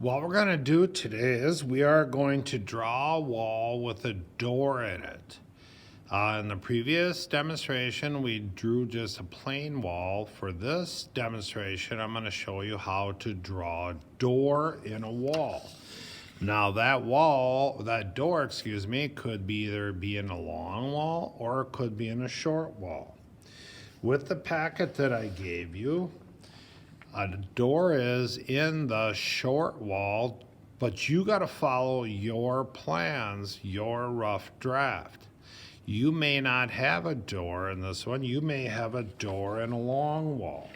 What we're going to do today is we are going to draw a wall with a door in it. In the previous demonstration, we drew just a plain wall. For this demonstration, I'm going to show you how to draw a door in a wall. Now that door, could either be in a long wall or it could be in a short wall. With the packet that I gave you, a door is in the short wall, but you got to follow your plans, your rough draft. You may not have a door in this one. You may have a door in a long wall.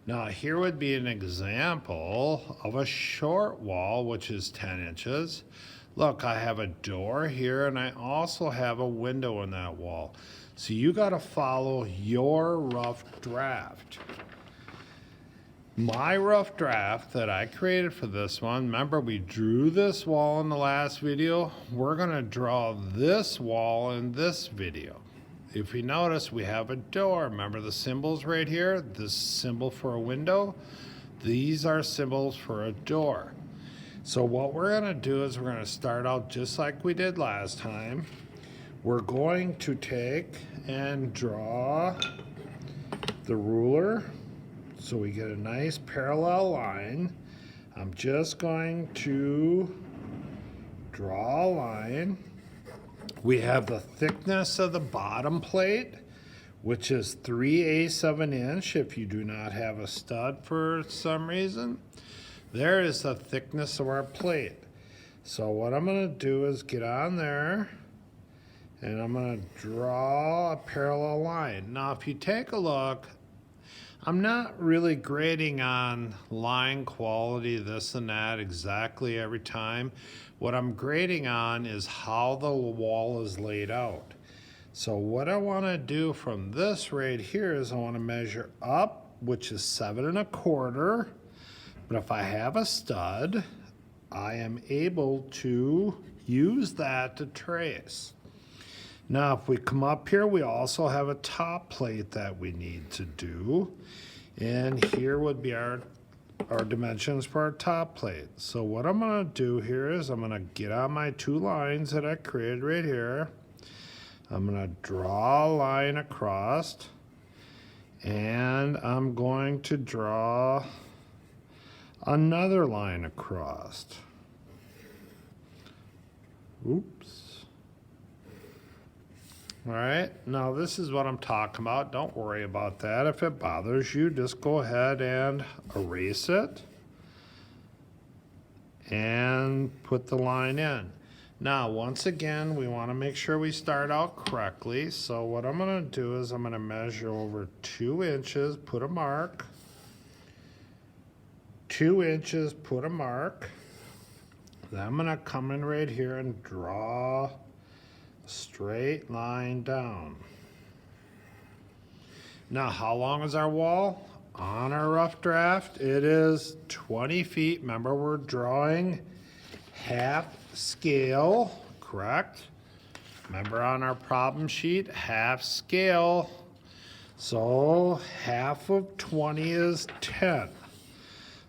Now, here would be an example of a short wall, which is 10 inches. Look, I have a door here, and I also have a window in that wall. So you got to follow your rough draft. My rough draft that I created for this one, remember we drew this wall in the last video? We're going to draw this wall in this video. If you notice, we have a door. Remember the symbols right here? This symbol for a window. These are symbols for a door. So what we're going to do is we're going to start out just like we did last time. We're going to take and draw the ruler so we get a nice parallel line. I'm just going to draw a line. We have the thickness of the bottom plate, which is 3/8 of an inch if you do not have a stud for some reason. There is the thickness of our plate. So what I'm going to do is get on there and I'm going to draw a parallel line. Now if you take a look, I'm not really grading on line quality, this and that exactly every time. What I'm grading on is how the wall is laid out. So what I want to do from this right here is I want to measure up, which is 7 1/4. But if I have a stud, I am able to use that to trace. Now, if we come up here, we also have a top plate that we need to do. And here would be our dimensions for our top plate. So what I'm going to do here is I'm going to get on my two lines that I created right here. I'm going to draw a line across. And I'm going to draw another line across. Oops. All right, now this is what I'm talking about. Don't worry about that. If it bothers you, just go ahead and erase it and put the line in. Now, once again, we want to make sure we start out correctly. So what I'm going to do is I'm going to measure over 2 inches, put a mark. 2 inches, put a mark. Then I'm going to come in right here and draw straight line down. Now, how long is our wall? On our rough draft, it is 20 feet. Remember, we're drawing half scale, correct? Remember on our problem sheet, half scale. So half of 20 is 10.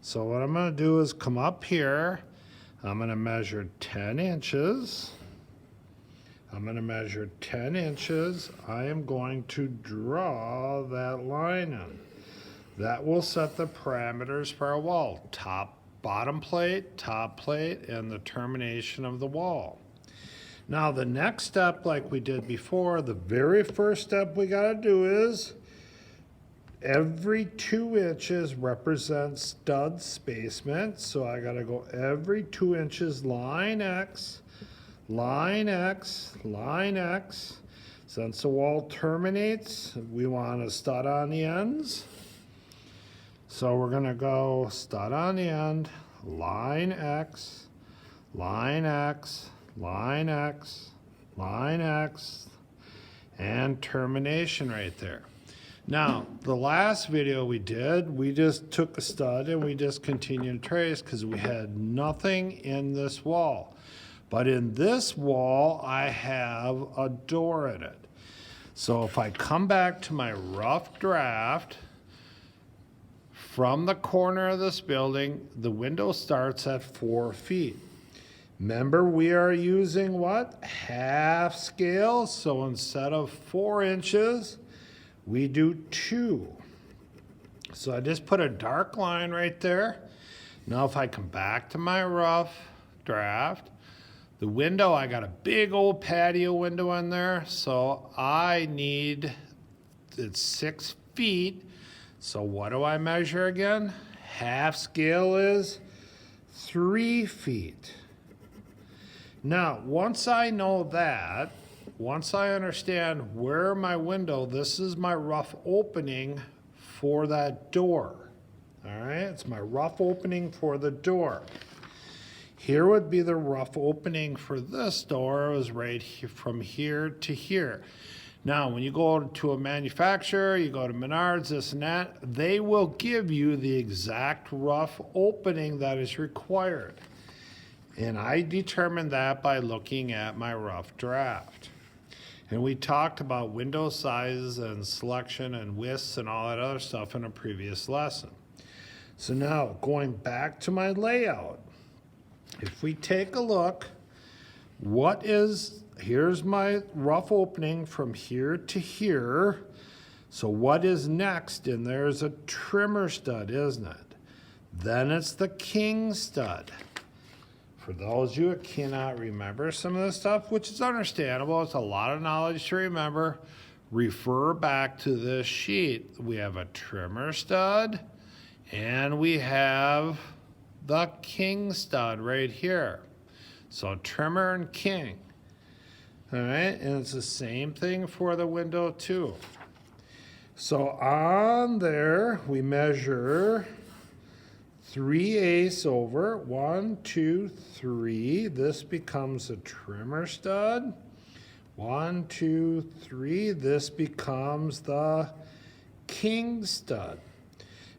So what I'm going to do is come up here. I'm going to measure 10 inches. I'm going to measure 10 inches. I am going to draw that line in. That will set the parameters for our wall. Bottom plate, and the termination of the wall. Now the next step, like we did before, the very first step we got to do is every 2 inches represents stud spacement. So I got to go every 2 inches, line X, line X, line X. Since the wall terminates, we want a stud on the ends. So we're going to go stud on the end, line X, line X, line X, line X, and termination right there. Now, the last video we did, we just took a stud and we just continued to trace because we had nothing in this wall. But in this wall, I have a door in it. So if I come back to my rough draft, from the corner of this building, the window starts at 4 feet. Remember, we are using what? Half scale. So instead of 4 inches, we do 2. So I just put a dark line right there. Now if I come back to my rough draft, the window, I got a big old patio window in there. So I need, it's 6 feet. So what do I measure again? Half scale is 3 feet. Now, once I know that, once I understand where my window, this is my rough opening for that door. All right, it's my rough opening for the door. Here would be the rough opening for this door. It was right here, from here to here. Now, when you go to a manufacturer, you go to Menards, this and that, they will give you the exact rough opening that is required. And I determined that by looking at my rough draft. And we talked about window sizes and selection and widths and all that other stuff in a previous lesson. So now, going back to my layout, if we take a look, here's my rough opening from here to here. So what is next? And there's a trimmer stud, isn't it? Then it's the king stud. For those of you who cannot remember some of this stuff, which is understandable, it's a lot of knowledge to remember, refer back to this sheet. We have a trimmer stud, and we have the king stud right here. So trimmer and king. All right, and it's the same thing for the window too. So on there, we measure 3/8 over 1, 2, 3. This becomes a trimmer stud. 1, 2, 3. This becomes the king stud.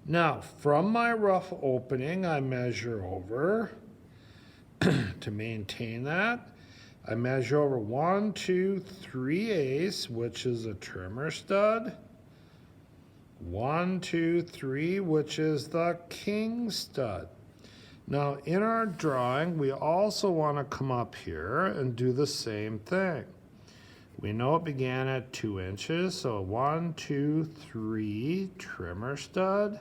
Now, from my rough opening, I measure over to maintain that. I measure over 1, 2, 3/8, which is a trimmer stud. 1, 2, 3, which is the king stud. Now, in our drawing, we also want to come up here and do the same thing. We know it began at 2 inches, so 1, 2, 3, trimmer stud.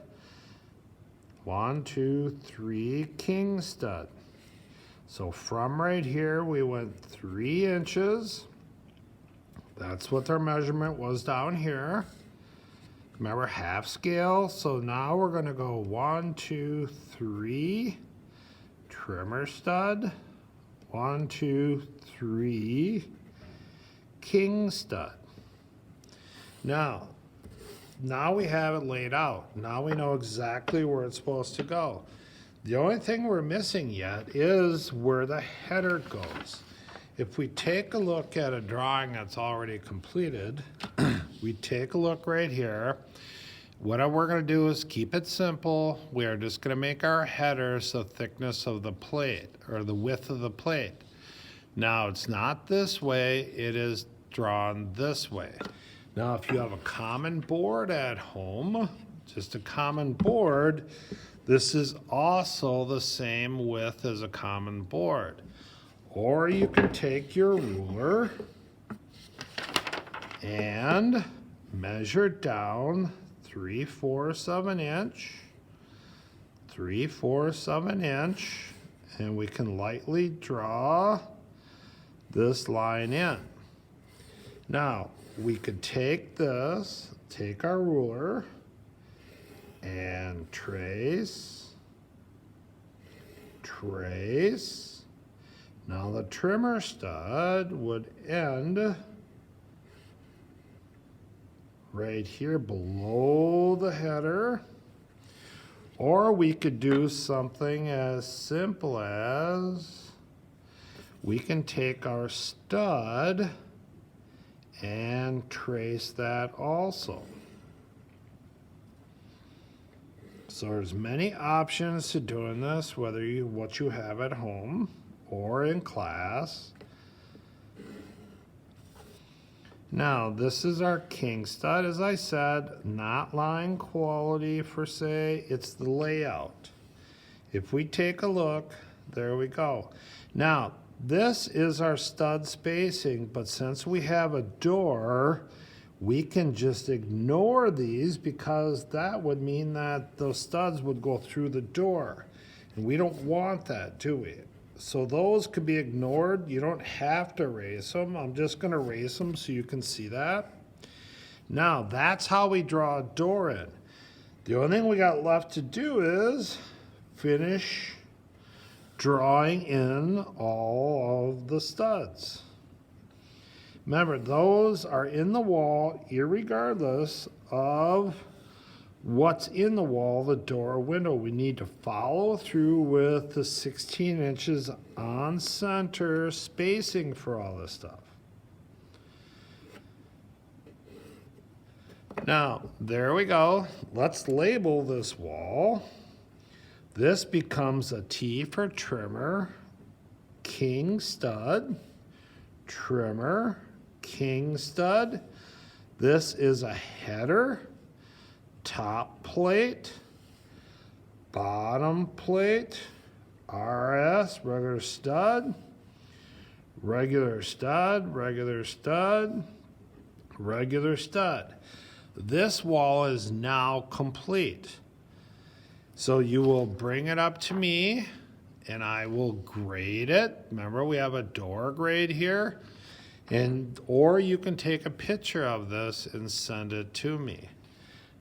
1, 2, 3, king stud. So from right here, we went 3 inches. That's what our measurement was down here. Remember, half scale. So now we're going to go 1, 2, 3, trimmer stud. 1, 2, 3, king stud. Now we have it laid out. Now we know exactly where it's supposed to go. The only thing we're missing yet is where the header goes. If we take a look at a drawing that's already completed, we take a look right here. What we're going to do is keep it simple. We are just going to make our headers the thickness of the plate, or the width of the plate. Now, it's not this way. It is drawn this way. Now, if you have a common board at home, just a common board, this is also the same width as a common board. Or you can take your ruler and measure down 3/4 of an inch, 3/4 of an inch, and we can lightly draw this line in. Now, we could take this, take our ruler, and trace. Now the trimmer stud would end right here below the header. Or we could do something as simple as we can take our stud and trace that also. So there's many options to doing this, whether what you have at home or in class. Now, this is our king stud, as I said, not line quality per se, it's the layout. If we take a look, there we go. Now, this is our stud spacing, but since we have a door, we can just ignore these because that would mean that those studs would go through the door. And we don't want that, do we? So those could be ignored. You don't have to erase them. I'm just going to erase them so you can see that. Now, that's how we draw a door in. The only thing we got left to do is finish drawing in all of the studs. Remember, those are in the wall irregardless of what's in the wall, the door or window. We need to follow through with the 16 inches on center spacing for all this stuff. Now, there we go. Let's label this wall. This becomes a T for trimmer, king stud, trimmer, king stud. This is a header, top plate, bottom plate, RS, regular stud, regular stud, regular stud, regular stud. This wall is now complete. So you will bring it up to me and I will grade it. Remember, we have a door grade here. Or you can take a picture of this and send it to me.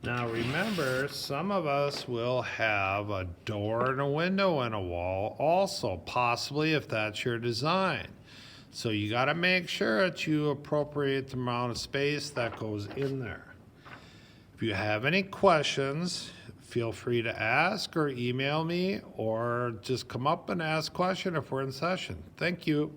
Now remember, some of us will have a door and a window and a wall also, possibly if that's your design. So you got to make sure that you appropriate the amount of space that goes in there. If you have any questions, feel free to ask or email me or just come up and ask a question if we're in session. Thank you.